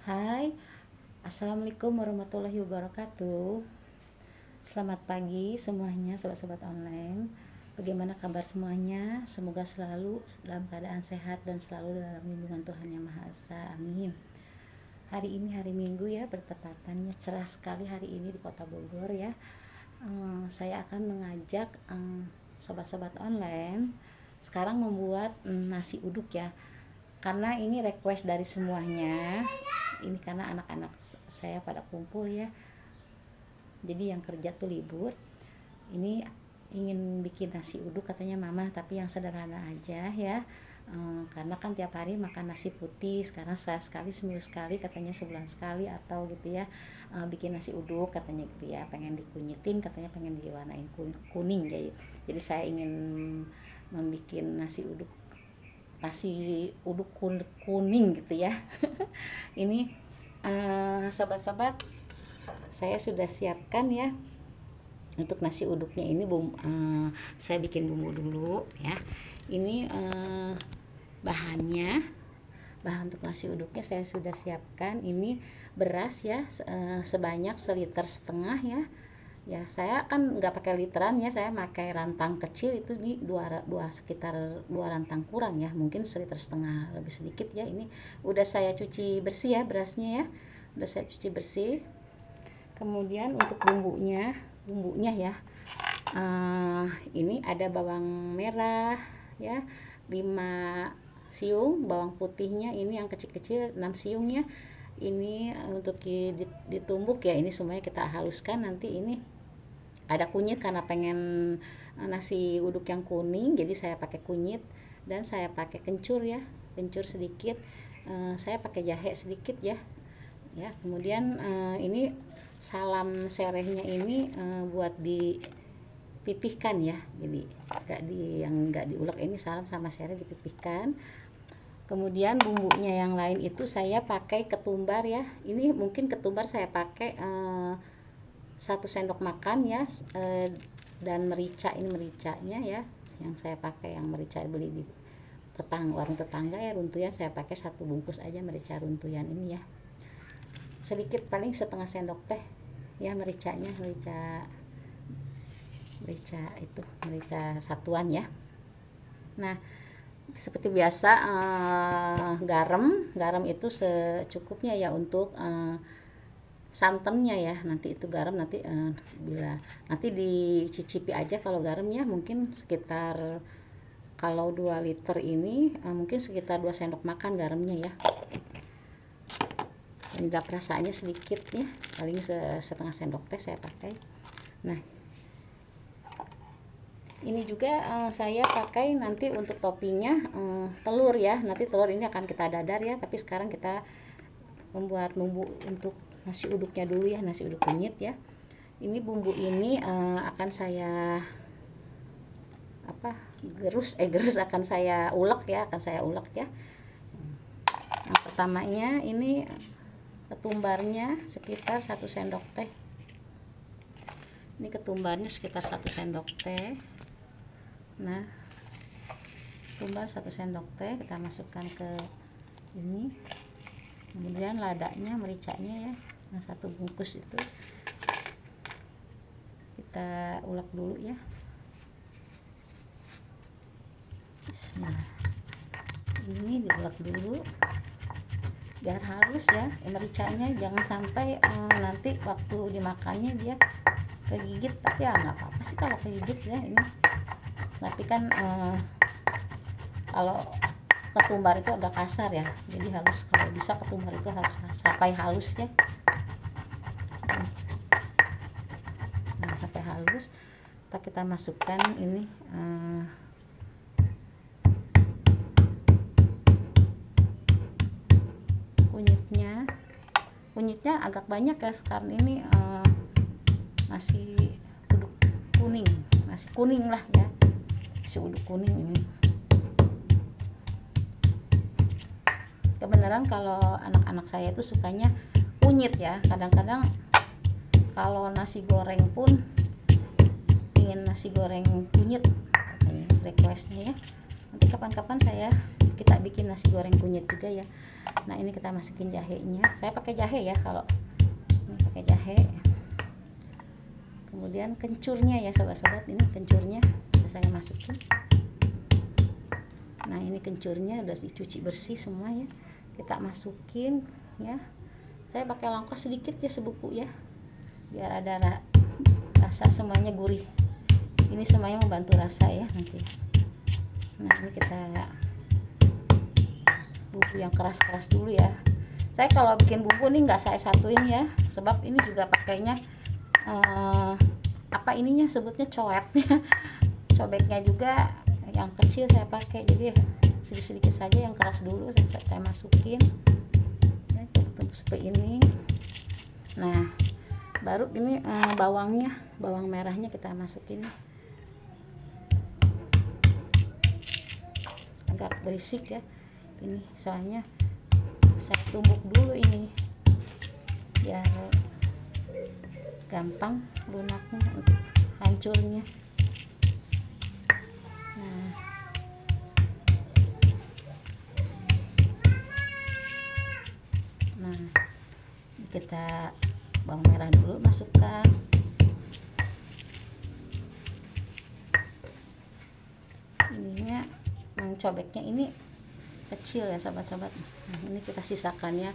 Hai, Assalamualaikum warahmatullahi wabarakatuh. Selamat pagi semuanya, sobat-sobat online. Bagaimana kabar semuanya? Semoga selalu dalam keadaan sehat dan selalu dalam lindungan Tuhan Yang Maha Esa. Amin. Hari ini hari Minggu ya, bertepatannya cerah sekali hari ini di Kota Bogor ya. Saya akan mengajak sobat-sobat online sekarang membuat nasi uduk ya. Karena ini request dari semuanya. Ini karena anak-anak saya pada kumpul ya, jadi yang kerja tuh libur. Ini ingin bikin nasi uduk katanya mama, tapi yang sederhana aja ya. Karena kan tiap hari makan nasi putih, sekarang saya sekali seminggu sekali, katanya sebulan sekali atau gitu ya, bikin nasi uduk katanya gitu ya, pengen dikunyitin, katanya pengen diwarnain kuning. Jadi saya ingin membuat nasi uduk kuning gitu ya. Ini sobat-sobat, saya sudah siapkan ya untuk nasi uduknya. Ini saya bikin bumbu dulu ya. Ini bahan untuk nasi uduknya saya sudah siapkan. Ini beras ya, sebanyak 1,5 liter ya. Ya saya kan nggak pakai literan ya, saya pakai rantang kecil itu di sekitar 2 rantang kurang ya, mungkin 1,5 liter lebih sedikit ya. Ini udah saya cuci bersih ya berasnya ya, udah saya cuci bersih. Kemudian untuk bumbunya ya, ini ada bawang merah ya 5 siung, bawang putihnya ini yang kecil-kecil 6 siung ya. Ini untuk ditumbuk ya, ini semuanya kita haluskan. Nanti ini ada kunyit karena pengen nasi uduk yang kuning, jadi saya pakai kunyit. Dan saya pakai kencur ya, kencur sedikit. Saya pakai jahe sedikit ya. Kemudian ini salam serehnya ini buat dipipihkan ya, jadi nggak diulek. Ini salam sama sereh dipipihkan. Kemudian bumbunya yang lain itu saya pakai ketumbar ya. Ini mungkin ketumbar saya pakai 1 sendok makan ya, dan merica, ini mericanya ya yang saya pakai, yang merica beli di warung tetangga ya, runtuyan. Saya pakai 1 bungkus aja merica runtuyan ini ya, sedikit, paling setengah sendok teh ya mericanya, merica satuan ya. Nah seperti biasa, garam itu secukupnya ya untuk santannya ya. Nanti itu garam nanti nanti dicicipi aja kalau garam ya, mungkin sekitar, kalau 2 liter ini mungkin sekitar 2 sendok makan garamnya ya. Penyedap rasanya sedikit ya, paling setengah sendok teh saya pakai. Nah ini juga saya pakai nanti untuk toppingnya telur ya. Nanti telur ini akan kita dadar ya, tapi sekarang kita membuat bumbu untuk nasi uduknya dulu ya, nasi uduk kunyit ya. Ini bumbu ini akan saya gerus akan saya ulek ya, Yang pertamanya ini ketumbarnya sekitar 1 sendok teh. Ini ketumbarnya sekitar 1 sendok teh. Nah, ketumbar 1 sendok teh kita masukkan ke ini. Kemudian ladanya, mericanya ya, yang 1 bungkus itu kita ulek dulu ya. Bismillah. Ini diulek dulu biar halus ya mericanya, jangan sampai nanti waktu dimakannya dia kegigit. Tapi ya nggak apa-apa sih kalau kegigit ya ini, tapi kan kalau ketumbar itu agak kasar ya, jadi harus, kalau bisa ketumbar itu harus sampai halus ya. Nah sampai halus kita masukkan ini kunyitnya agak banyak ya sekarang ini. Nasi uduk kuning, nasi kuning lah ya, nasi uduk kuning ini. Kebenaran kalau anak-anak saya itu sukanya kunyit ya. Kadang-kadang kalau nasi goreng pun ingin nasi goreng kunyit, requestnya ya. Nanti kapan-kapan kita bikin nasi goreng kunyit juga ya. Nah ini kita masukin jahenya, saya pakai jahe ya, kalau ini pakai jahe. Kemudian kencurnya ya sobat-sobat, ini kencurnya udah saya masukin. Nah ini kencurnya udah dicuci bersih semua ya, kita masukin ya. Saya pakai lengkuas sedikit ya, sebuku ya, biar ada rasa semuanya gurih. Ini semuanya membantu rasa ya nanti. Nah ini kita bumbu yang keras-keras dulu ya. Saya kalau bikin bumbu nih nggak saya satuin ya, sebab ini juga pakainya apa ininya sebutnya cobeknya. Cobeknya juga yang kecil saya pakai, jadi sedikit-sedikit saja yang keras dulu saya masukin ya, tumbuk seperti ini. Nah baru ini bawang merahnya kita masukin, agak berisik ya ini, soalnya saya tumbuk dulu ini biar gampang lunaknya untuk hancurnya. Nah kita bawang merah dulu masukkan, ininya cobeknya ini kecil ya sobat-sobat. Nah, ini kita sisakannya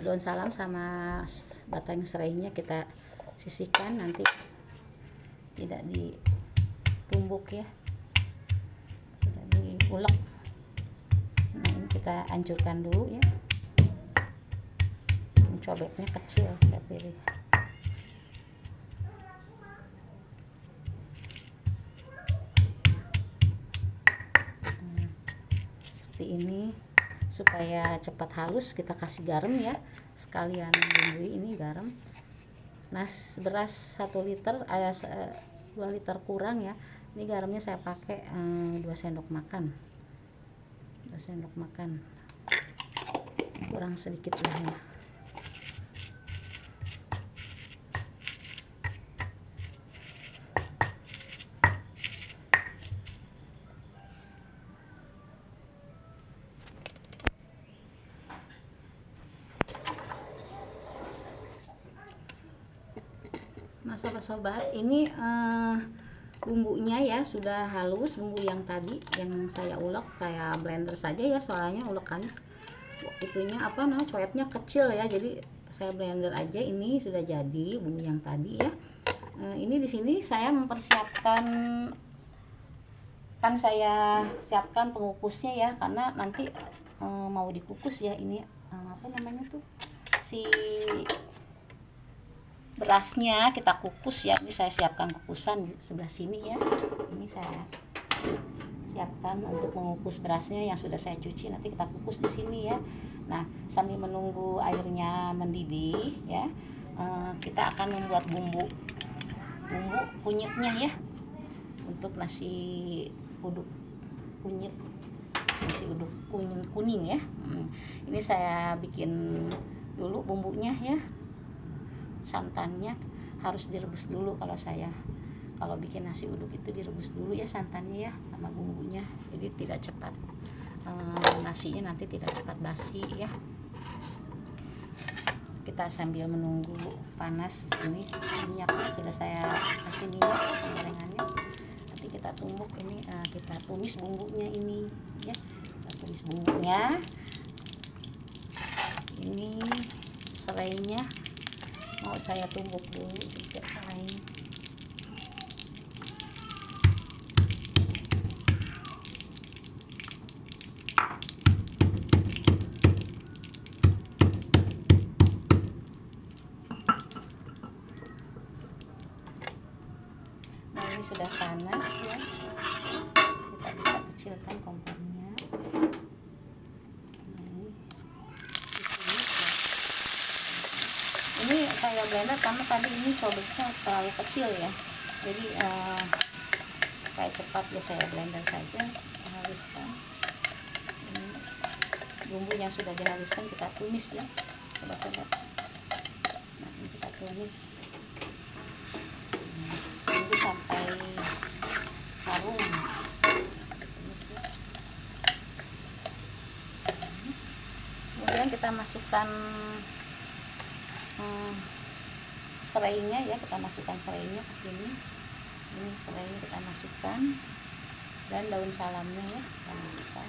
daun salam sama batang serainya kita sisihkan, nanti tidak ditumbuk ya, tidak diulek. Nah ini kita hancurkan dulu ya, cobeknya kecil saya pilih. Seperti ini supaya cepat halus, kita kasih garam ya, sekalian bumbui ini garam. Nah beras 1 liter ada 2 liter kurang ya, ini garamnya saya pakai 2 sendok makan, 2 sendok makan, kurang sedikit lah ya. Nah sobat-sobat, ini bumbunya ya sudah halus, bumbu yang tadi yang saya ulek, saya blender saja ya, soalnya ulekan itunya coetnya kecil ya, jadi saya blender aja. Ini sudah jadi bumbu yang tadi ya. Ini di sini saya mempersiapkan, kan saya siapkan pengukusnya ya, karena nanti mau dikukus ya. Ini apa namanya tuh, si berasnya kita kukus ya. Ini saya siapkan kukusan di sebelah sini ya, ini saya siapkan untuk mengukus berasnya yang sudah saya cuci, nanti kita kukus di sini ya. Nah sambil menunggu airnya mendidih ya, kita akan membuat bumbu kunyitnya ya, untuk nasi uduk kunyit, nasi uduk kuning ya. Ini saya bikin dulu bumbunya ya. Santannya harus direbus dulu, kalau bikin nasi uduk itu direbus dulu ya santannya ya sama bumbunya, jadi tidak cepat nasinya nanti tidak cepat basi ya. Kita sambil menunggu panas, ini minyak sudah saya kasih minyak penggorengannya, nanti kita tumbuk ini, kita tumis bumbunya ini ya, kita tumis bumbunya. Ini selainya mau saya tumbuk dulu juga selainya. Nah ini sudah panas ya, kita bisa kecilkan kompornya. Ini saya blender karena tadi ini cobeknya terlalu kecil ya, jadi supaya cepat ya saya blender saja, haluskan. Ini bumbu yang sudah dihaluskan kita tumis ya sobat-sobat. Nah ini kita tumis, tunggu sampai harum kita masukkan serainya ya, kita masukkan serainya ke sini. Ini serainya kita masukkan, dan daun salamnya ya kita masukkan.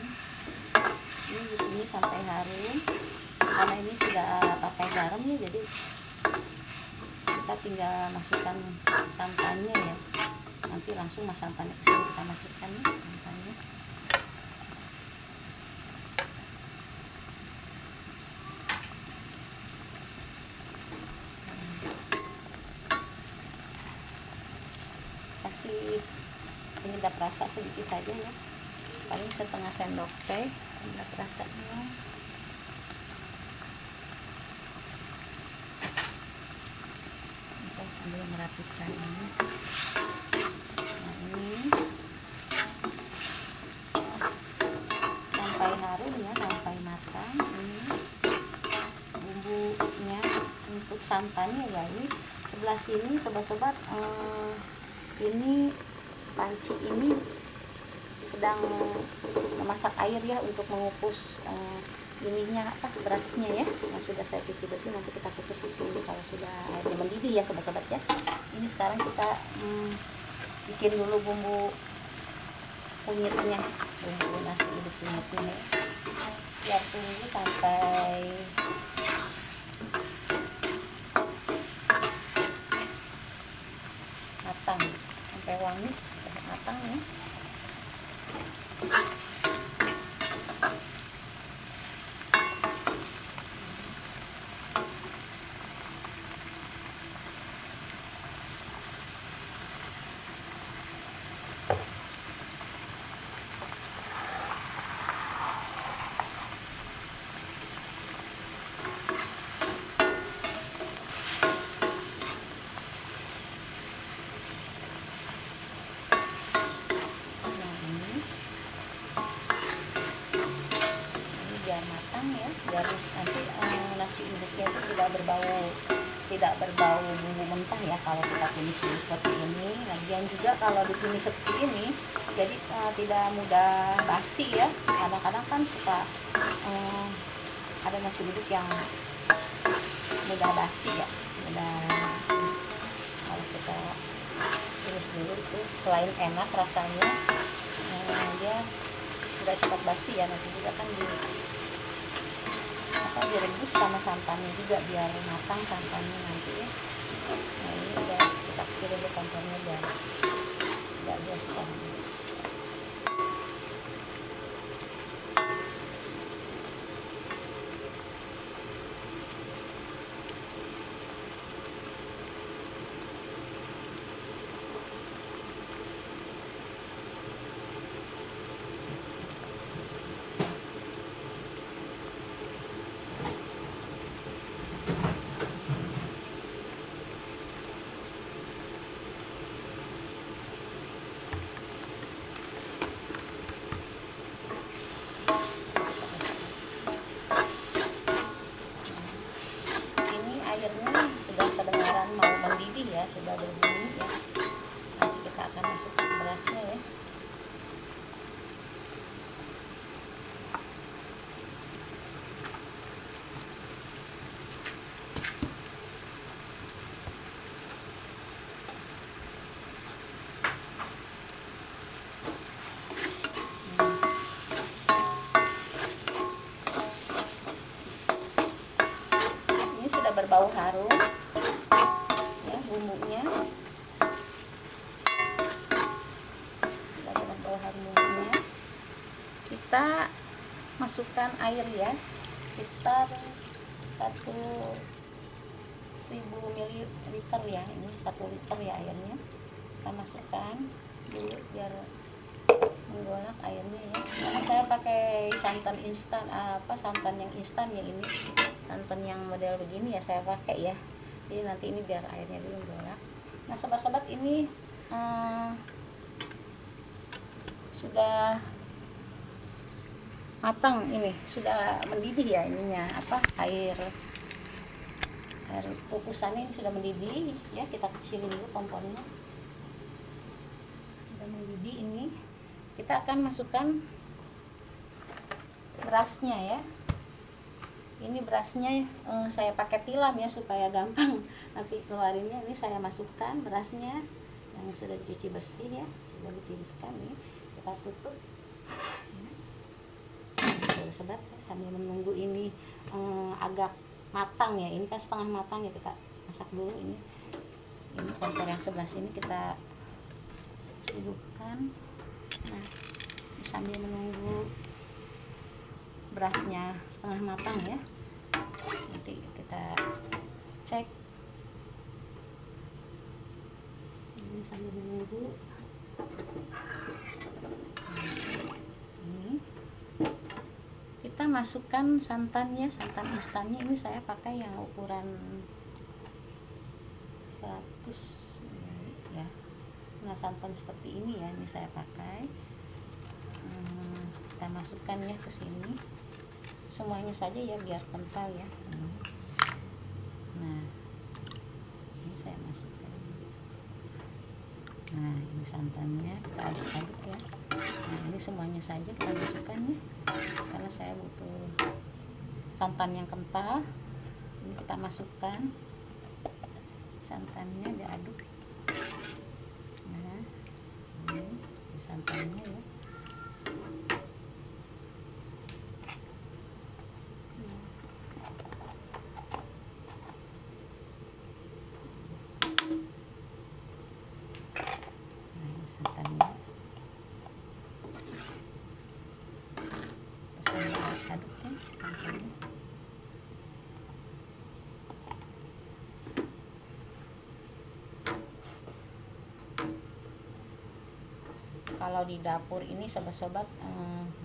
Ini di sini sampai harum, karena ini sudah pakai garam ya, jadi kita tinggal masukkan santannya ya. Nanti langsung santannya ke sini kita masukkan ya, santannya. Kasih penyedap rasa sedikit saja ya, paling setengah sendok teh penyedap rasanya. Saya sambil merapikan ini. Nah, ini sampai harum ya, sampai matang. Ini bumbunya untuk santannya ya, ini sebelah sini sobat-sobat, ini panci ini sedang memasak air ya untuk mengukus ininya berasnya ya, yang sudah saya cuci bersih. Nanti kita kukus di sini kalau sudah airnya mendidih ya sobat-sobat ya. Ini sekarang kita bikin dulu bumbu kunyitnya, bumbu nasi uduk kunyitnya ya. Biar tunggu sampai matang, sampai wangi matang ya. Biar matang ya, biar nanti nasi uduknya itu tidak berbau bumbu mentah ya kalau kita tumis seperti ini. Lagian juga kalau ditumis seperti ini jadi tidak mudah basi ya. Kadang-kadang kan suka ada nasi uduk yang mudah basi ya, kalau kita tumis dulu itu selain enak rasanya, dia sudah cepat basi ya. Nanti juga kan direbus sama santannya juga biar matang santannya nanti ya. Nah, ini udah kita kecil dulu kompornya biar tidak gosong. Sudah berbunyi ya. Nanti kita akan masukkan berasnya ya. Ini sudah berbau harum ya bumbunya. Kita masukkan air ya, sekitar 1.000 ml ya, ini 1 liter ya airnya. Kita masukkan dulu biar menggolak airnya ya. Karena saya pakai santan instan, santan yang instan ya, ini santan yang model begini ya saya pakai ya. Jadi nanti ini biar airnya dulu menggolak. Nah sobat-sobat, ini sudah matang, ini sudah mendidih ya ininya, air kukusannya ini sudah mendidih ya. Kita kecilin dulu kompornya, sudah mendidih. Ini kita akan masukkan berasnya ya. Ini berasnya saya pakai tilam ya supaya gampang nanti keluarinnya. Ini saya masukkan berasnya yang sudah dicuci bersih ya, sudah ditiriskan. Nih kita tutup sobat sambil menunggu ini agak matang ya. Ini kan setengah matang ya, kita masak dulu. Ini kompor yang sebelah sini kita hidupkan. Nah, sambil menunggu berasnya setengah matang ya, nanti kita cek. Ini sambil menunggu. Ini kita masukkan santannya, santan instannya. Ini saya pakai yang ukuran 100 ya. Nah, santan seperti ini ya, ini saya pakai. Kita masukkan ya ke sini semuanya saja ya, biar kental ya. Nah, ini saya masukkan. Nah, ini santannya kita aduk-aduk ya. Nah, ini semuanya saja kita masukkan ya, karena saya butuh santan yang kental. Ini kita masukkan santannya, diaduk. Nah, ini santannya ya. Santannya aduk ya santannya. Kalau di dapur ini sobat-sobat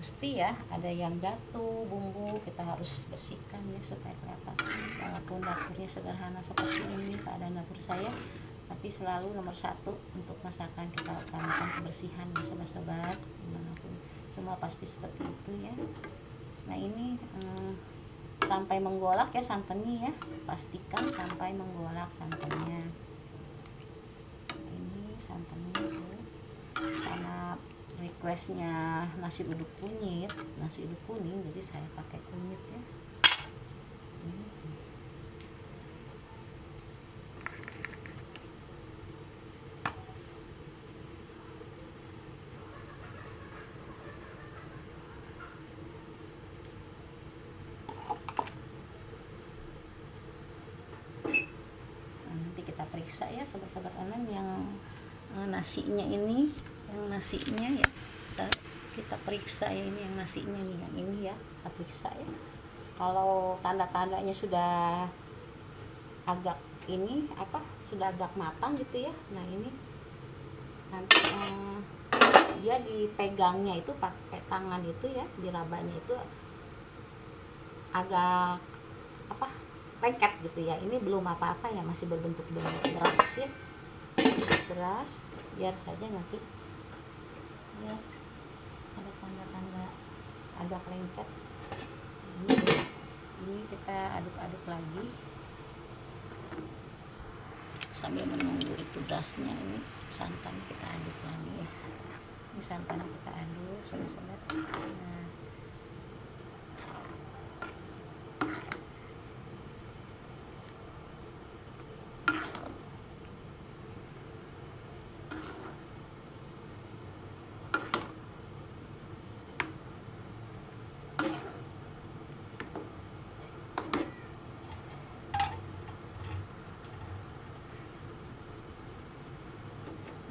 mesti ya ada yang jatuh bumbu, kita harus bersihkan ya supaya kelihatan. Walaupun dapurnya sederhana seperti ini keadaan dapur saya, tapi selalu nomor satu untuk masakan kita utamakan kebersihan ya sobat-sobat. Dimanapun semua pasti seperti itu ya. Nah, ini sampai menggolak ya santannya ya, pastikan sampai menggolak santannya. Ini santannya tuh, karena requestnya nasi uduk kunyit, nasi uduk kuning, jadi saya pakai kunyit ya. Periksa ya sobat-sobat online yang nasinya ini, yang nasinya ya kita periksa ya. Ini yang nasinya nih, yang ini ya kita periksa ya. Kalau tanda-tandanya sudah agak ini sudah agak matang gitu ya. Nah, ini nanti dia dipegangnya itu pakai tangan itu ya, dirabanya itu agak lengket gitu ya. Ini belum apa-apa ya, masih berbentuk beras ya, beras. Biar saja nanti ya ada tanda-tanda agak lengket. Ini kita aduk-aduk lagi sambil menunggu itu berasnya. Ini santan kita aduk lagi ya. Ini santan kita aduk sobat-sobat.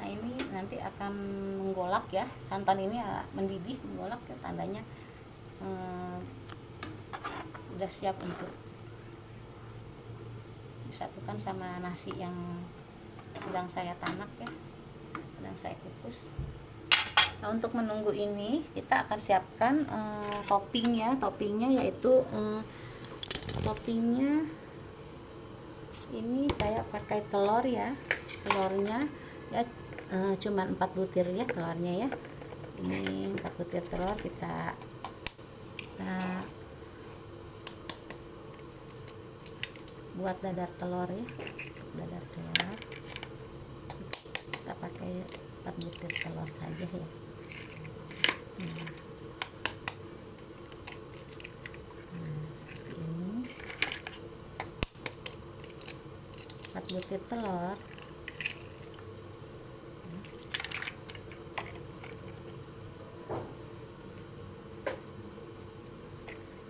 Nah, ini nanti akan menggolak ya, santan ini mendidih, menggolak ya, tandanya udah siap untuk disatukan sama nasi yang sedang saya tanak ya, sedang saya kukus. Nah, untuk menunggu ini kita akan siapkan topping ya. Toppingnya yaitu toppingnya ini saya pakai telur ya. Telurnya ya cuma 4 butir ya telurnya ya. Ini 4 butir telur kita buat dadar telur ya. Dadar telur kita pakai 4 butir telur saja ya. Nah, seperti ini. butir telur.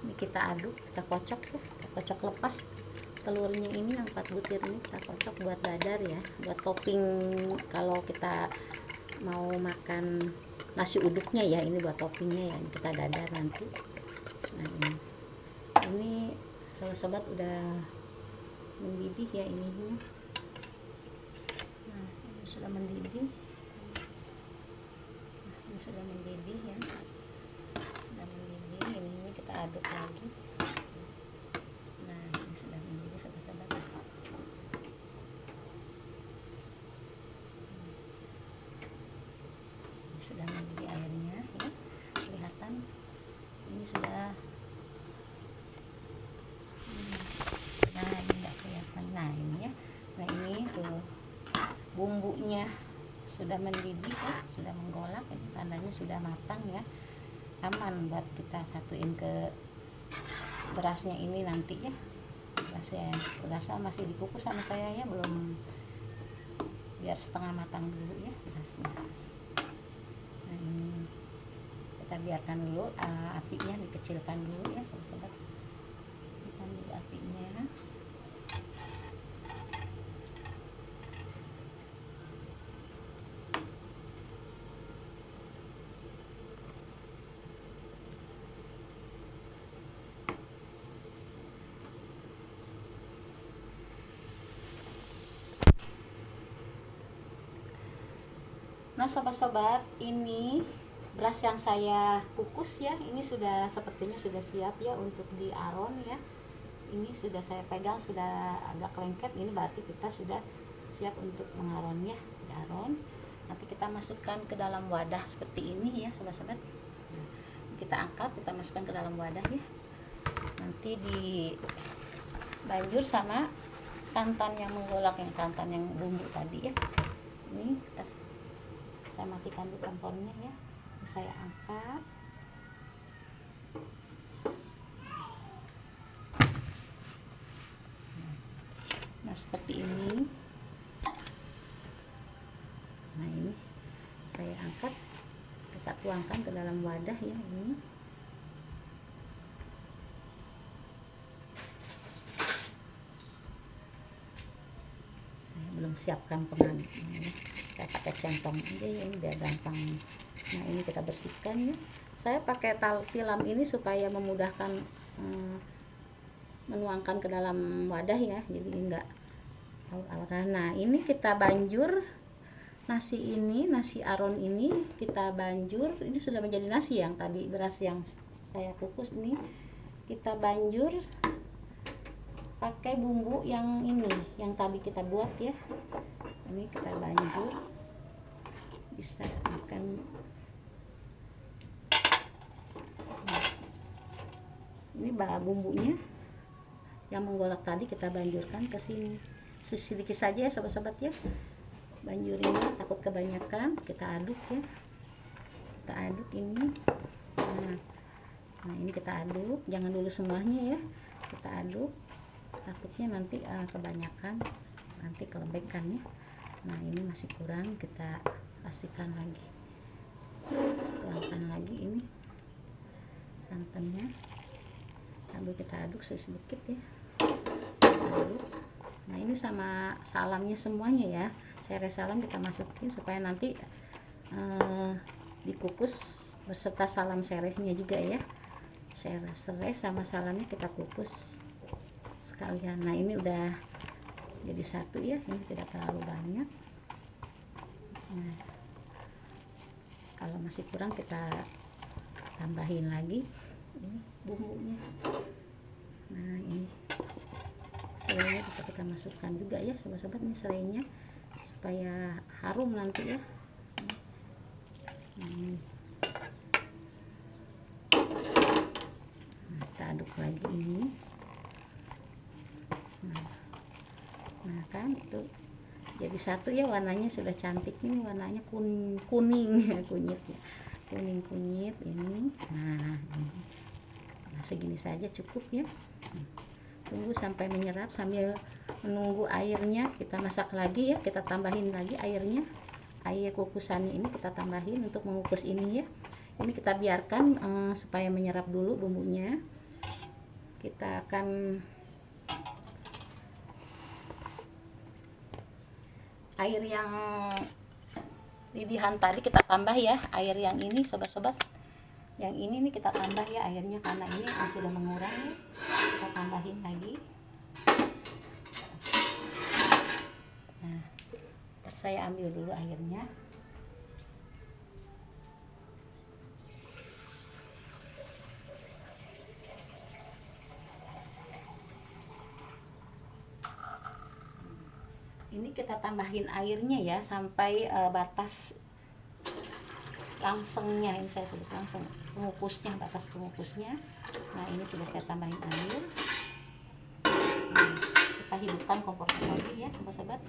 Ini kita aduk, kita kocok ya, kita kocok lepas telurnya ini yang 4 butir ini kita kocok buat dadar ya, buat topping kalau kita mau makan nasi uduknya ya, ini buat toppingnya ya, ini kita dadar nanti. Nah ini sobat-sobat udah mendidih ya ininya. Nah ini sudah mendidih. Nah, ini sudah mendidih ya, sudah mendidih. Ini kita aduk lagi. Nah ini sudah mendidih sobat-sobat. Ini sudah mendidih airnya ya, kelihatan ini sudah. Nah ini nggak kelihatan. Nah ini ya, nah ini tuh bumbunya sudah mendidih ya, sudah menggolak, ini tandanya sudah matang ya, aman buat kita satuin ke berasnya ini nanti ya. Berasnya masih dikukus sama saya ya, belum, biar setengah matang dulu ya berasnya. Nah ini kita biarkan dulu, apinya dikecilkan dulu ya sobat-sobat, kecilkan dulu apinya. Nah sobat-sobat, ini beras yang saya kukus ya, ini sudah sepertinya sudah siap ya untuk diaron ya. Ini sudah saya pegang, sudah agak lengket, ini berarti kita sudah siap untuk mengaronnya, diaron. Nanti kita masukkan ke dalam wadah seperti ini ya sobat-sobat. Kita angkat, kita masukkan ke dalam wadah ya. Nanti dibanjur sama santan yang menggolak, yang santan yang bumbu tadi ya. Ini saya matikan dulu kompornya ya, saya angkat. Nah seperti ini. Nah ini saya angkat, kita tuangkan ke dalam wadah ya. Ini saya belum siapkan pengaduk, saya pakai centong aja ya, ini biar gampang. Nah ini kita bersihkan ya, saya pakai tilam ini supaya memudahkan menuangkan ke dalam wadah ya, jadi enggak aur-auran. Nah ini kita banjur nasi ini, nasi aron ini kita banjur, ini sudah menjadi nasi yang tadi beras yang saya kukus ini, kita banjur pakai bumbu yang ini, yang tadi kita buat ya. Ini kita banjur, bisa makan. Nah, ini bumbunya yang menggolak tadi kita banjurkan ke sini sedikit saja ya sobat-sobat ya, banjurinya takut kebanyakan, kita aduk ya, kita aduk ini. Nah ini kita aduk, jangan dulu semuanya ya, kita aduk, takutnya nanti kebanyakan, nanti kelebekan ya. Nah ini masih kurang, kita pastikan lagi, tuangkan lagi ini santannya, sambil kita aduk sedikit ya, aduk. Nah ini sama salamnya semuanya ya, serai salam kita masukin supaya nanti dikukus beserta salam serehnya juga ya, serai sama salamnya kita kukus sekalian. Nah ini udah jadi satu ya, ini tidak terlalu banyak. Nah, kalau masih kurang kita tambahin lagi ini bumbunya. Nah ini serainya bisa kita masukkan juga ya sobat-sobat, ini serainya supaya harum nanti ya. Nah, kita aduk lagi ini. Nah kan itu jadi satu ya, warnanya sudah cantik ini, warnanya kuning kunyitnya, kuning ini. Nah segini saja cukup ya. tunggu sampai menyerap. Sambil menunggu airnya kita masak lagi ya, kita tambahin lagi airnya, air kukusannya ini kita tambahin untuk mengukus ini ya. Ini kita biarkan supaya menyerap dulu bumbunya. Kita akan air yang didihan tadi kita tambah ya, air yang ini sobat-sobat, yang ini nih kita tambah ya airnya, karena ini sudah mengurang ya. Kita tambahin lagi. Nah, terus saya ambil dulu airnya. Ini kita tambahin airnya ya sampai batas langsengnya, ini saya sebut langseng, pengukusnya, batas pengukusnya. Nah, ini sudah saya tambahin air. Kita hidupkan kompornya lagi ya sobat-sobat.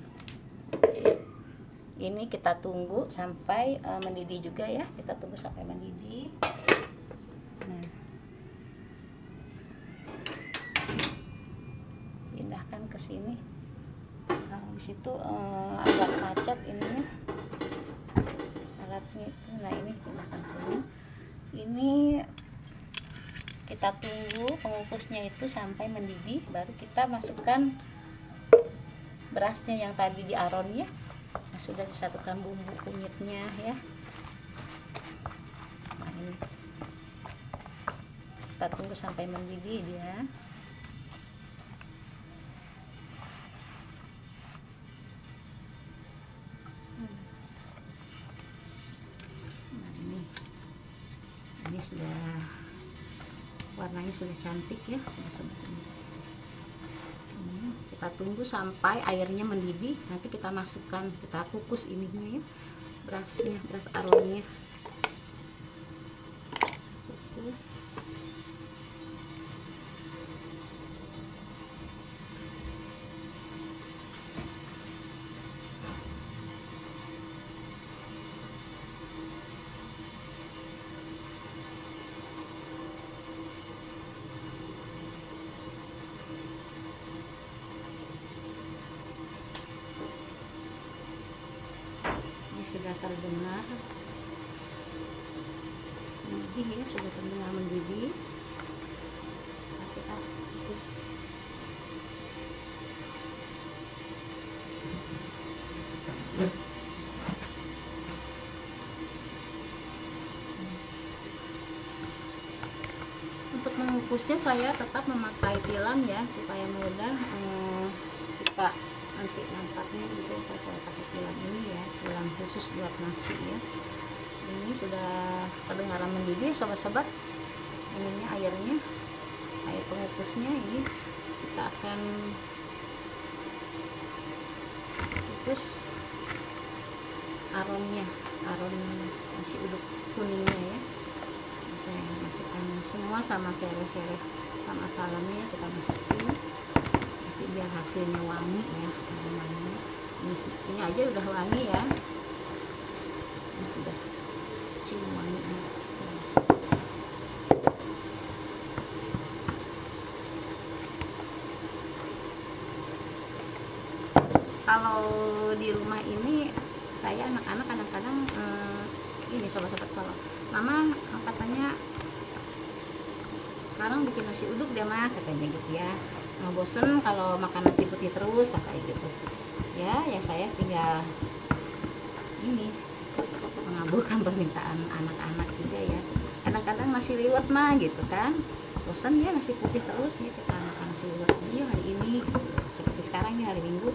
Ini kita tunggu sampai mendidih juga ya, kita tunggu sampai mendidih. Nah, pindahkan ke sini. Kalau di situ agak macet ininya alatnya itu. Nah, ini pindahkan sini. Ini kita tunggu pengukusnya itu sampai mendidih, baru kita masukkan berasnya yang tadi di aron ya. Nah, sudah disatukan bumbu kunyitnya ya. Nah, ini kita tunggu sampai mendidih dia. Ini sudah warnanya sudah cantik ya sobat-sobat. Kita tunggu sampai airnya mendidih, nanti kita masukkan, kita kukus ininya ya, berasnya, beras aronnya. Kukus. Sudah terdengar mendidih ya, sudah terdengar mendidih. Kita kukus. Untuk mengukusnya saya tetap memakai tilam ya, supaya mudah kita nanti nampaknya gitu. Saya pakai tilam ini ya, tilam khusus buat nasi ya. Ini sudah kedengaran mendidih sobat-sobat. Ininya airnya, air pengukusnya ini kita akan kukus aronnya, aron nasi uduk kuningnya ya. Saya masukkan semua sama sereh-sereh sama salamnya kita masukin, nanti biar hasilnya wangi ya, aromanya. Ini aja udah wangi ya, ini sudah cium wanginya. Kalau di rumah ini saya anak-anak kadang-kadang ini sobat-sobat, kalau mama katanya sekarang bikin nasi uduk deh mah, katanya gitu ya, nggak bosen kalau makan nasi putih terus katanya gitu ya. Ya saya tinggal ini mengabulkan permintaan anak-anak juga ya. Kadang-kadang nasi liwet mah gitu kan, bosan ya nasi putih terus nih, kita makan nasi liwet aja hari ini, seperti sekarang ya hari Minggu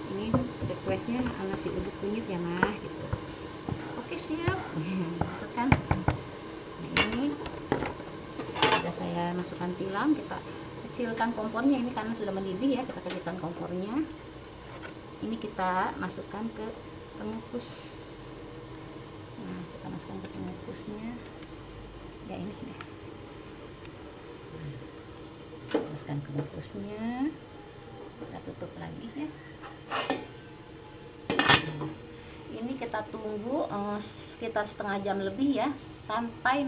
ini requestnya nasi uduk kunyit ya mah gitu. Oke siap gitu kan. Nah, ini sudah saya masukkan tilam, kita kecilkan kompornya ini karena sudah mendidih ya, kita kecilkan kompornya. Ini kita masukkan ke pengukus. Nah, kita masukkan ke pengukusnya ya, ini deh. Masukkan ke pengukusnya, kita tutup lagi ya. Ini kita tunggu sekitar setengah jam lebih ya, sampai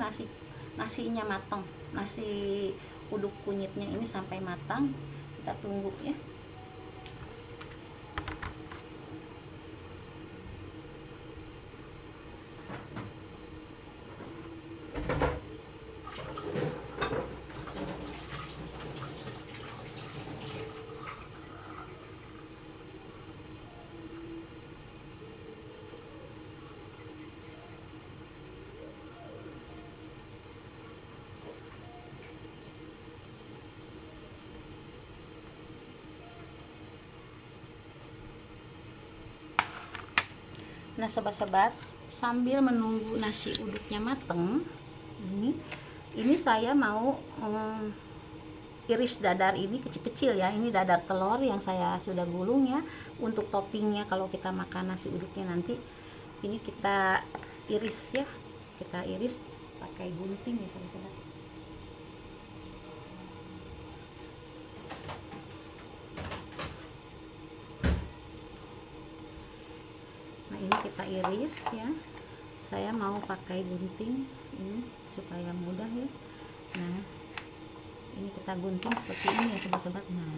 nasinya matang, nasi uduk kunyitnya ini sampai matang. kita tunggu ya. Nah sobat-sobat, sambil menunggu nasi uduknya mateng, ini saya mau iris dadar ini kecil-kecil ya. Ini dadar telur yang saya sudah gulung ya. Untuk toppingnya kalau kita makan nasi uduknya nanti, ini kita iris ya. Kita iris pakai gunting ya sobat-sobat. Nah ini kita iris ya. Saya mau pakai gunting ini supaya mudah ya. Nah ini kita gunting seperti ini ya sobat-sobat. Nah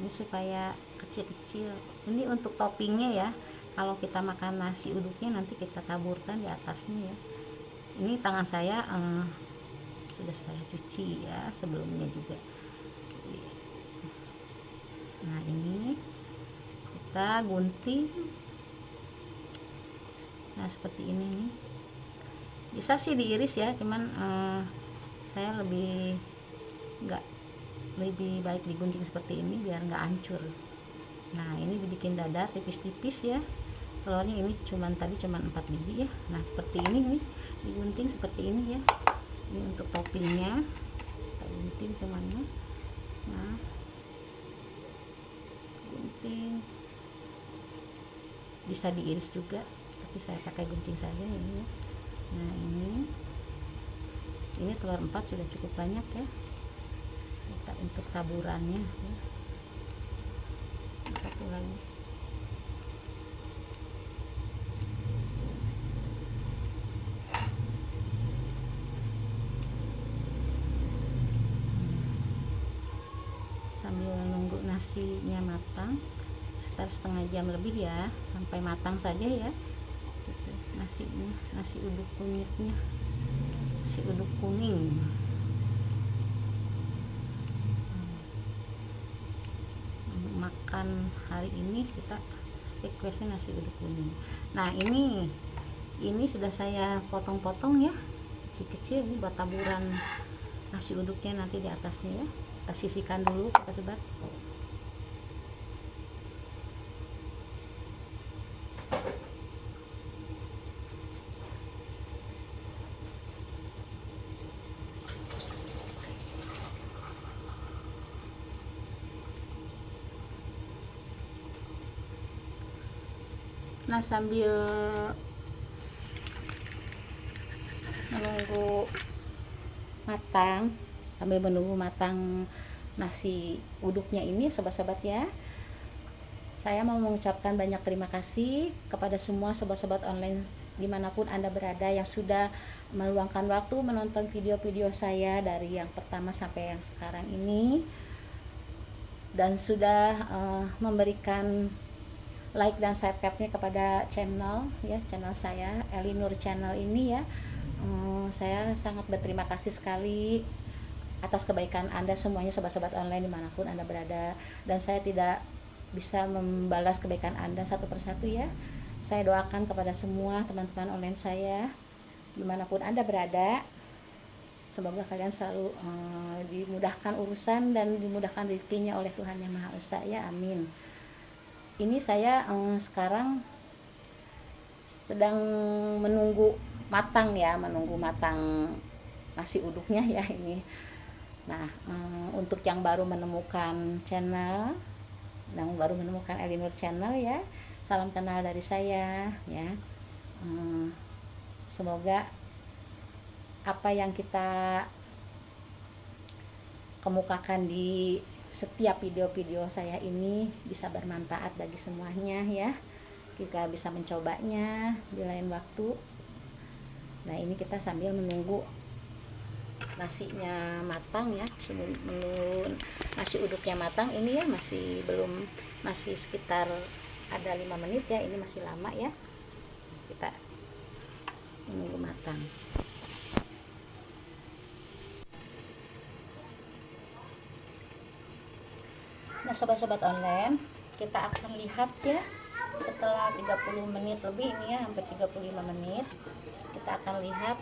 ini supaya kecil-kecil. Ini untuk toppingnya ya. Kalau kita makan nasi uduknya nanti kita taburkan di atasnya ya. Ini tangan saya sudah saya cuci ya sebelumnya juga. Nah ini kita gunting. Nah seperti ini nih. Bisa sih diiris ya, cuman saya lebih baik digunting seperti ini biar nggak hancur. Nah ini dibikin dadar tipis-tipis ya. Telurnya ini tadi cuman 4 biji ya. Nah seperti ini nih, digunting seperti ini ya. Ini untuk toppingnya kita gunting semuanya. Nah gunting, bisa diiris juga tapi saya pakai gunting saja ini ya. Nah ini telur 4 sudah cukup banyak ya. Kita untuk taburannya ya. Satu lagi. Sambil nunggu nasinya matang sekitar setengah jam lebih ya, sampai matang saja ya. Gitu. Nasi uduk kunyitnya, nasi uduk kuning. Makan hari ini kita requestnya nasi uduk kuning. Nah ini sudah saya potong-potong ya, kecil-kecil ini buat taburan nasi uduknya nanti di atasnya ya. Kita sisihkan dulu sobat-sobat. Nah sambil menunggu matang nasi uduknya ini sobat-sobat ya, saya mau mengucapkan banyak terima kasih kepada semua sobat-sobat online dimanapun Anda berada yang sudah meluangkan waktu menonton video-video saya dari yang pertama sampai yang sekarang ini, dan sudah memberikan like dan subscribe-nya kepada channel saya Elinur Channel ini ya. Saya sangat berterima kasih sekali atas kebaikan Anda semuanya sobat-sobat online dimanapun Anda berada, dan saya tidak bisa membalas kebaikan Anda satu persatu ya. Saya doakan kepada semua teman-teman online saya dimanapun Anda berada, semoga kalian selalu dimudahkan urusan dan dimudahkan rezekinya oleh Tuhan Yang Maha Esa ya, amin. Ini saya sekarang sedang menunggu matang nasi uduknya ya ini. Nah untuk yang baru menemukan channel, yang baru menemukan Elinur Channel ya, salam kenal dari saya ya. Semoga apa yang kita kemukakan di setiap video-video saya ini bisa bermanfaat bagi semuanya ya. Kita bisa mencobanya di lain waktu. Nah ini kita sambil menunggu nasinya matang ya, sebelum nasi uduknya matang. Ini ya masih sekitar ada 5 menit ya, ini masih lama ya, kita menunggu matang. Nah sobat-sobat online, kita akan lihat ya setelah 30 menit lebih ini ya, hampir 35 menit, kita akan lihat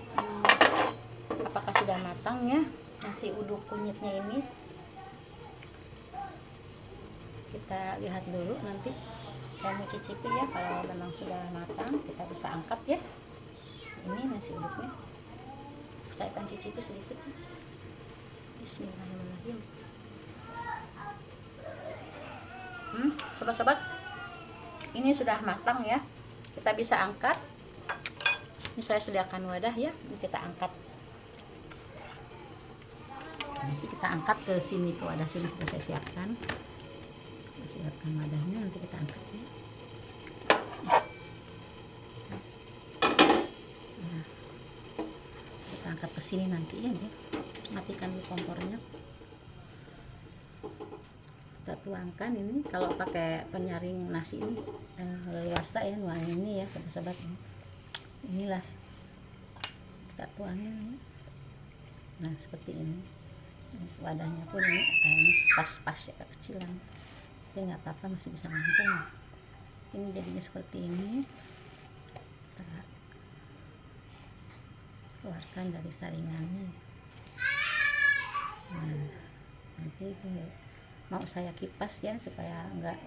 apakah sudah matang ya nasi uduk kunyitnya ini. Kita lihat dulu, nanti saya mau cicipi ya. Kalau memang sudah matang kita bisa angkat ya. Ini nasi uduknya, saya akan cicipi sedikit. Bismillahirrahmanirrahim. Sobat-sobat, ini sudah matang ya, kita bisa angkat. Ini saya sediakan wadah ya, ini kita angkat. Nanti kita angkat ke sini, ke wadah sini sudah saya siapkan. Siapkan wadahnya, nanti kita angkat ya. Nah, kita angkat ke sini nanti ya, matikan dulu kompornya. Kita tuangkan ini, kalau pakai penyaring nasi ini leluasa ya, nuang ini ya sobat-sobat. Inilah kita tuangin. Nah seperti ini, wadahnya pun ini pas-pas ya, kecilan, tapi nggak apa-apa, masih bisa nampung. Ini jadinya seperti ini. Kita keluarkan dari saringannya. Nah nanti mau saya kipas ya, supaya enggak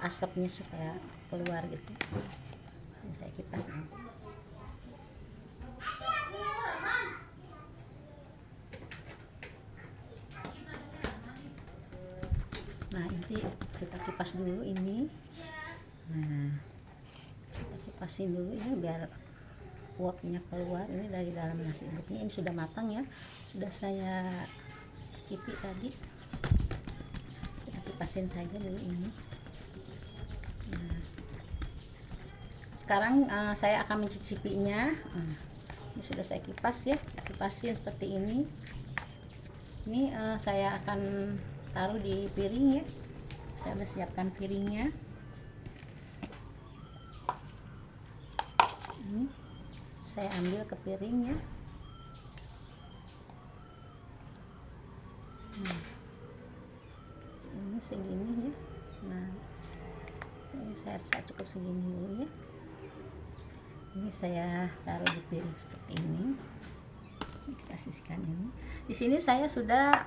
asapnya supaya keluar gitu. Ini saya kipas nanti. Nah ini kita kipas dulu ini. Nah kita kipasin dulu ya biar uapnya keluar ini dari dalam nasi uduknya. Ini sudah matang ya, sudah saya cicipi tadi. Kita kipasin saja dulu ini. Nah, sekarang saya akan mencicipinya. Ini sudah saya kipas ya, kipasin seperti ini. Ini saya akan taruh di piring ya. Saya sudah siapkan piringnya. Ini saya ambil ke piring ya. Ini segini ya. Nah ini saya rasa cukup segini dulu ya. Ini saya taruh di piring seperti ini. Kita sisihkan ini. Di sini saya sudah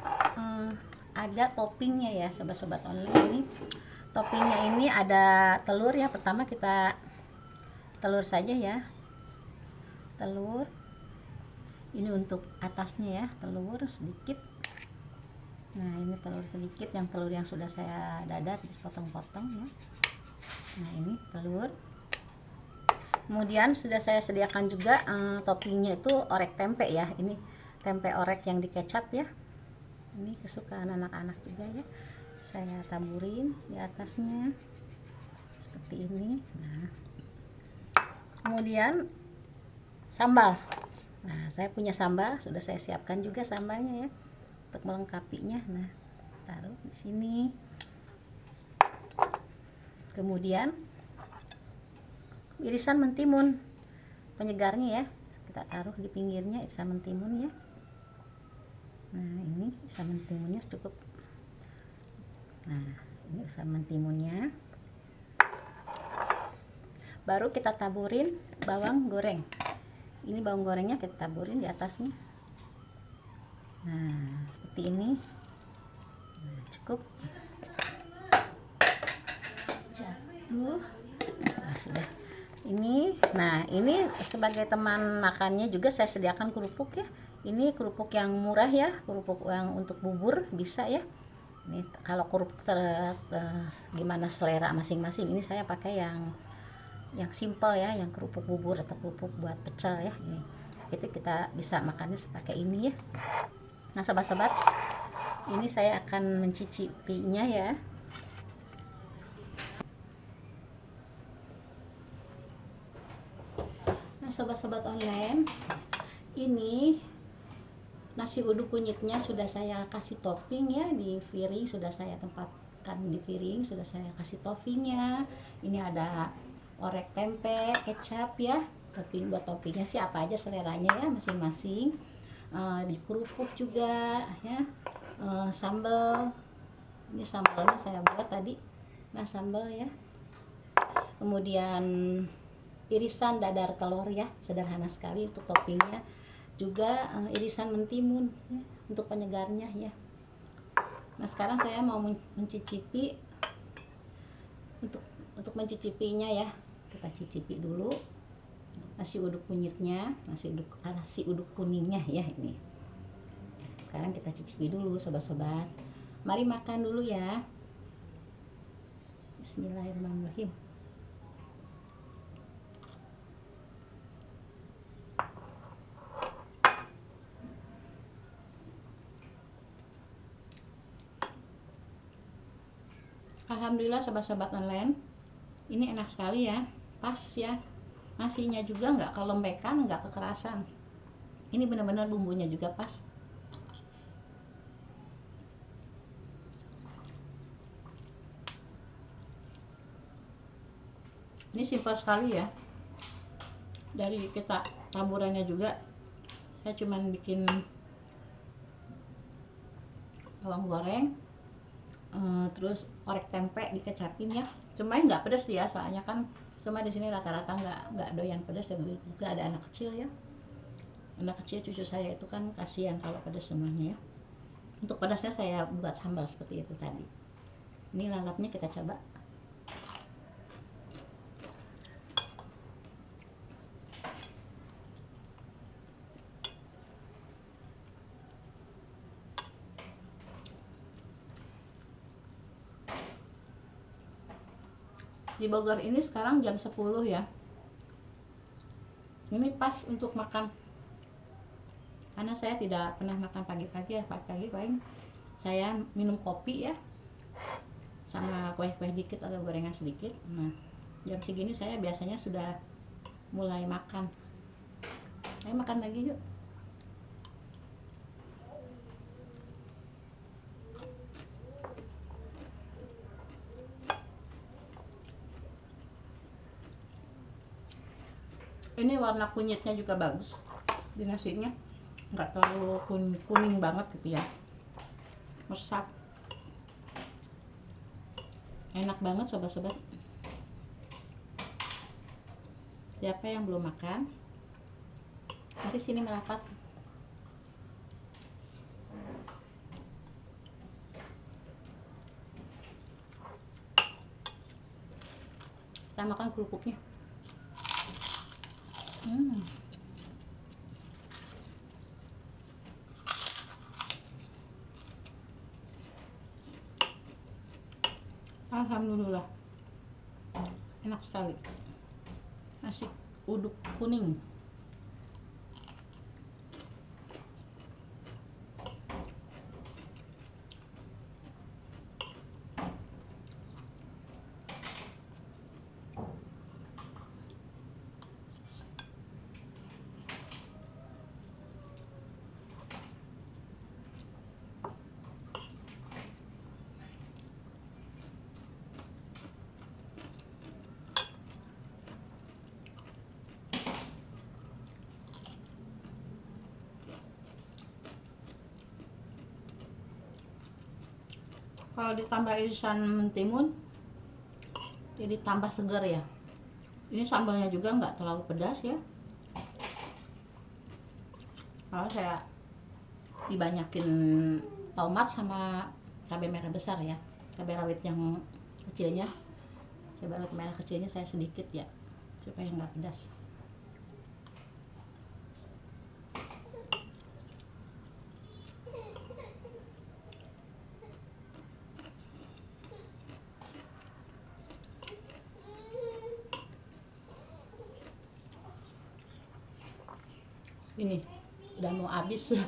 ada toppingnya ya sobat-sobat online. Ini toppingnya ini ada telur ya. Pertama kita telur saja ya, telur ini untuk atasnya ya, telur sedikit. Nah ini telur sedikit, yang telur yang sudah saya dadar dipotong-potong ya. Nah ini telur. Kemudian sudah saya sediakan juga toppingnya itu orek tempe ya. Ini tempe orek yang dikecap ya. Ini kesukaan anak-anak juga ya. Saya taburin di atasnya seperti ini. Nah kemudian sambal. Nah saya punya sambal, sudah saya siapkan juga sambalnya ya untuk melengkapinya. Nah taruh di sini. Kemudian irisan mentimun penyegarnya ya, kita taruh di pinggirnya irisan mentimun ya. Nah ini irisan mentimunnya cukup. Nah ini irisan mentimunnya. Baru kita taburin bawang goreng. Ini bawang gorengnya kita taburin di atasnya. Nah seperti ini. Nah, cukup. Jatuh. Nah, sudah. Nah ini sebagai teman makannya juga saya sediakan kerupuk ya. Ini kerupuk yang murah ya, kerupuk yang untuk bubur bisa ya. Ini kalau kerupuk gimana selera masing-masing. Ini saya pakai yang simple ya, yang kerupuk bubur atau kerupuk buat pecel ya. Ini itu kita bisa makannya sepakai ini ya. Nah sobat-sobat, ini saya akan mencicipinya ya. Nah sobat-sobat online, ini Nasi uduk kunyitnya sudah saya kasih topping ya, di piring sudah saya tempatkan, di piring sudah saya kasih toppingnya. Ini ada orek tempe, kecap ya. Topping, buat toppingnya sih apa aja seleranya ya masing-masing. Di kerupuk juga ya. Sambal, ini sambalnya saya buat tadi. Nah, sambal ya. Kemudian irisan dadar telur ya, sederhana sekali untuk toppingnya. Juga irisan mentimun ya, untuk penyegarnya ya. Nah, sekarang saya mau mencicipi, untuk mencicipinya ya. Kita cicipi dulu nasi uduk kunyitnya, nasi uduk kuningnya ya ini. Sekarang kita cicipi dulu sobat-sobat. Mari makan dulu ya. Bismillahirrahmanirrahim. Alhamdulillah sobat-sobat online, ini enak sekali ya, pas ya. Nasinya juga nggak kelembekan, nggak kekerasan. Ini benar-benar bumbunya juga pas. Ini simpel sekali ya. Dari kita taburannya juga, saya cuman bikin bawang goreng, terus orek tempe dikecapin ya. Cuma nggak pedas ya, soalnya kan semua di sini rata-rata nggak doyan pedas ya. Juga ada anak kecil ya. Anak kecil cucu saya itu kan kasihan kalau pedas semuanya ya. Untuk pedasnya saya buat sambal seperti itu tadi. Ini lalapnya kita coba. Di Bogor ini sekarang jam 10 ya. Ini pas untuk makan. Karena saya tidak pernah makan pagi-pagi ya. Pagi-pagi paling saya minum kopi ya, sama kue-kue dikit atau gorengan sedikit. Nah, jam segini saya biasanya sudah mulai makan. Ayo makan lagi yuk. Ini warna kunyitnya juga bagus di nasinya, nggak terlalu kuning banget gitu ya, meresap, enak banget sobat-sobat. Siapa yang belum makan, mari sini merapat. Kita makan kerupuknya. Alhamdulillah, enak sekali nasi uduk kuning. Kalau ditambah irisan mentimun jadi tambah segar ya. Ini sambalnya juga nggak terlalu pedas ya. Kalau saya dibanyakin tomat sama cabai merah besar ya, cabai rawit yang kecilnya, cabai rawit merah kecilnya saya sedikit ya, supaya nggak pedas. Ini udah mau habis.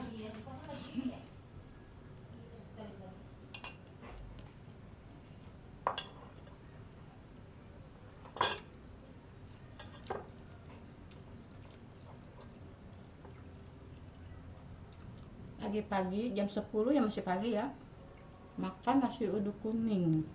Pagi-pagi jam 10 ya, masih pagi ya, makan nasi uduk kuning.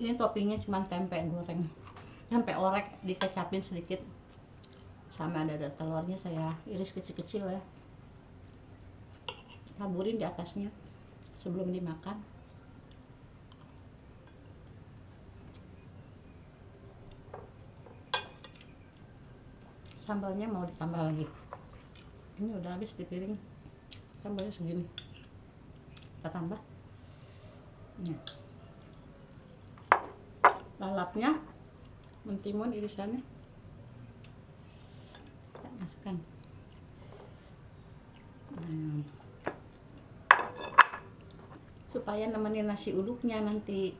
Ini toppingnya cuma tempe goreng, tempe orek dikecapin sedikit, sama ada telurnya saya iris kecil-kecil ya, taburin di atasnya sebelum dimakan. Sambalnya mau ditambah lagi, ini udah habis di piring, sambalnya segini kita tambah. Nah, lalapnya, mentimun irisannya kita masukkan. Supaya nemenin nasi uduknya nanti.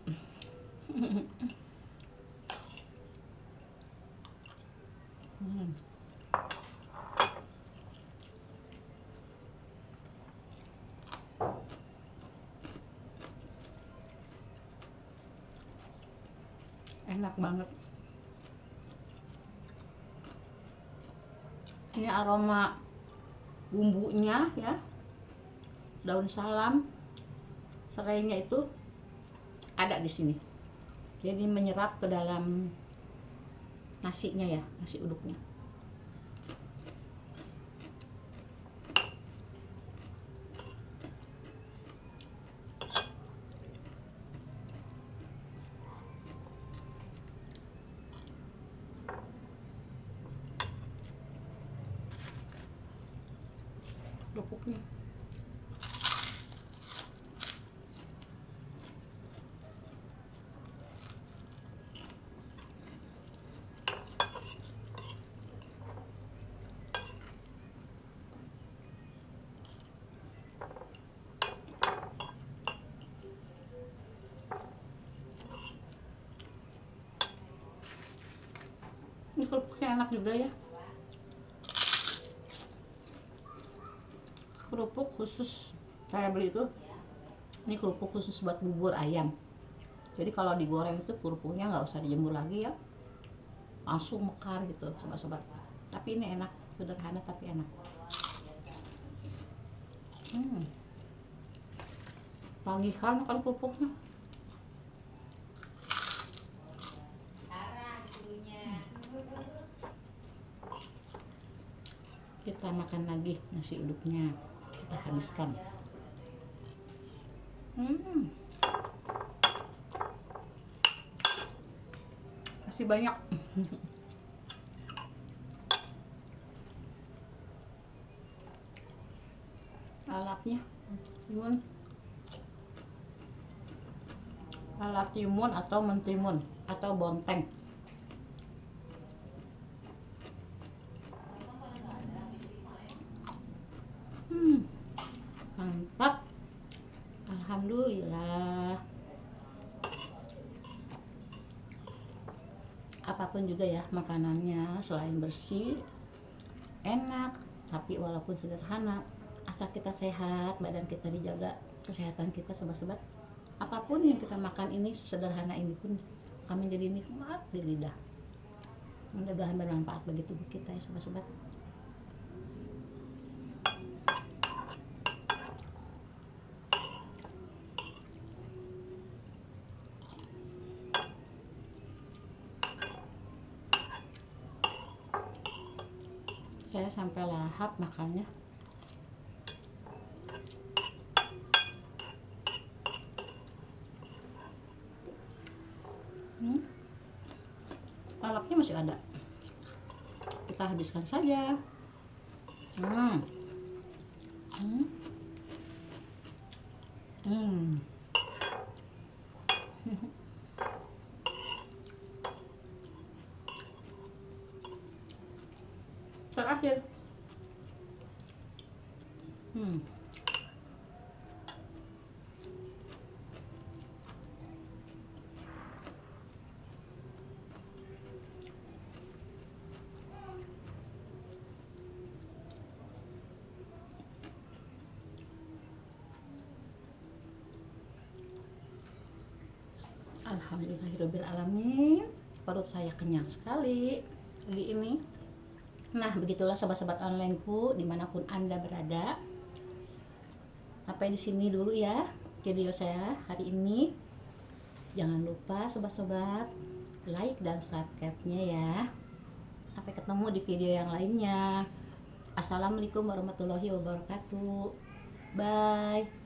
Enak banget. Ini aroma bumbunya ya, daun salam, serainya itu ada di sini, jadi menyerap ke dalam nasinya ya, nasi uduknya. Kerupuknya ini kerupuknya enak juga ya. Kerupuk khusus saya beli itu, ini kerupuk khusus buat bubur ayam. Jadi kalau digoreng itu kerupuknya nggak usah dijemur lagi ya, langsung mekar gitu sobat-sobat. Tapi ini enak, sederhana tapi enak. Tagihan kan kerupuknya. Kita makan lagi nasi uduknya, kita habiskan. Masih banyak. Lalapnya timun, lalap timun atau mentimun atau bonteng. Mantap, alhamdulillah. Apapun juga ya makanannya, selain bersih, enak, tapi walaupun sederhana, asal kita sehat, badan kita dijaga, kesehatan kita sobat-sobat, apapun yang kita makan ini, sederhana ini pun akan menjadi nikmat di lidah. Mudah-mudahan bermanfaat bagi tubuh kita ya sobat-sobat. Saya sampai lahap makannya. Lalapnya masih ada, kita habiskan saja. Terakhir Hmm. Alhamdulillahirobbilalamin, perut saya kenyang sekali pagi ini. Nah, begitulah sobat-sobat onlineku dimanapun Anda berada. Sampai di sini dulu ya video saya hari ini. Jangan lupa sobat-sobat like dan subscribe-nya ya. Sampai ketemu di video yang lainnya. Assalamualaikum warahmatullahi wabarakatuh. Bye.